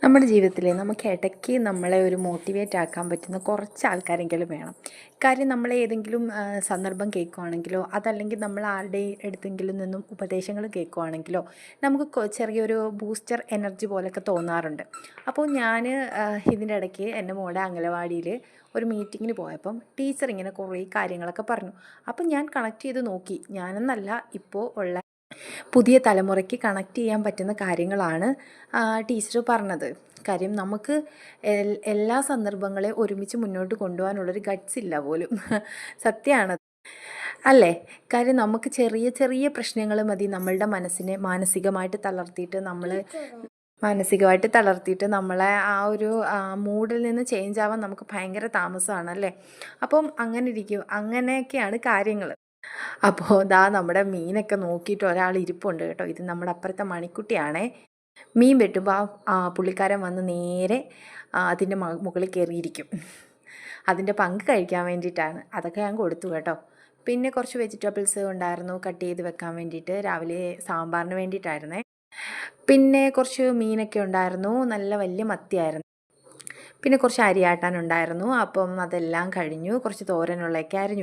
നമ്മുടെ ജീവിതത്തിൽ നമുക്ക് ഇടയ്ക്ക് നമ്മളെ ഒരു മോട്ടിവേറ്റ് ആക്കാൻ പറ്റുന്ന കുറച്ച് ആൾക്കാരെങ്കിലും വേണം. കാര്യം നമ്മൾ ഏതെങ്കിലും സന്ദർഭം കേൾക്കുവാണെങ്കിലോ അതല്ലെങ്കിൽ നമ്മൾ ആരുടെ അടുത്തെങ്കിലും നിന്നും ഉപദേശങ്ങൾ കേൾക്കുവാണെങ്കിലോ നമുക്ക് ചെറിയൊരു ബൂസ്റ്റർ എനർജി പോലെയൊക്കെ തോന്നാറുണ്ട്. അപ്പോൾ ഞാൻ ഇതിൻ്റെ ഇടയ്ക്ക് എൻ്റെ മോളുടെ അംഗനവാടിയിൽ ഒരു മീറ്റിങ്ങിന് പോയപ്പം ടീച്ചർ ഇങ്ങനെ കുറേ കാര്യങ്ങളൊക്കെ പറഞ്ഞു. അപ്പം ഞാൻ കണക്ട് ചെയ്ത് നോക്കി. ഞാനെന്നല്ല, ഇപ്പോൾ ഉള്ള പുതിയ തലമുറയ്ക്ക് കണക്ട് ചെയ്യാൻ പറ്റുന്ന കാര്യങ്ങളാണ് ടീച്ചർ പറഞ്ഞത്. കാര്യം നമുക്ക് എല്ലാ സന്ദർഭങ്ങളെയും ഒരുമിച്ച് മുന്നോട്ട് കൊണ്ടുപോകാനുള്ളൊരു ഗട്ട്സ് ഇല്ല പോലും. സത്യമാണ്, അല്ലേ? കാര്യം നമുക്ക് ചെറിയ ചെറിയ പ്രശ്നങ്ങൾ മതി നമ്മളുടെ മനസ്സിനെ മാനസികമായിട്ട് തളർത്തിയിട്ട് നമ്മളെ ആ ഒരു മൂഡിൽ നിന്ന് ചേഞ്ച് ആവാൻ നമുക്ക് ഭയങ്കര താമസമാണ്, അല്ലേ? അപ്പം അങ്ങനെ ഇരിക്കും, അങ്ങനെയൊക്കെയാണ് കാര്യങ്ങൾ. അപ്പോൾ ദാ നമ്മുടെ മീനൊക്കെ നോക്കിയിട്ട് ഒരാൾ ഇരിപ്പുണ്ട് കേട്ടോ. ഇത് നമ്മുടെ അപ്പുറത്തെ മണിക്കുട്ടിയാണേ. മീൻ വെട്ടുമ്പോൾ പുള്ളിക്കാരൻ വന്ന് നേരെ അതിൻ്റെ മുകളിൽ കയറിയിരിക്കും. അതിൻ്റെ പങ്ക് കഴിക്കാൻ വേണ്ടിയിട്ടാണ്. അതൊക്കെ ഞാൻ കൊടുത്തു കേട്ടോ. പിന്നെ കുറച്ച് വെജിറ്റബിൾസ് ഉണ്ടായിരുന്നു കട്ട് ചെയ്ത് വെക്കാൻ വേണ്ടിയിട്ട്, രാവിലെ സാമ്പാറിന് വേണ്ടിയിട്ടായിരുന്നേ. പിന്നെ കുറച്ച് മീനൊക്കെ ഉണ്ടായിരുന്നു, നല്ല വലിയ മത്തിയായിരുന്നു. പിന്നെ കുറച്ച് അരിയാട്ടാനുണ്ടായിരുന്നു. അപ്പം അതെല്ലാം കഴിഞ്ഞു. കുറച്ച് തോരനുള്ളതൊക്കെ അരിഞ്ഞു.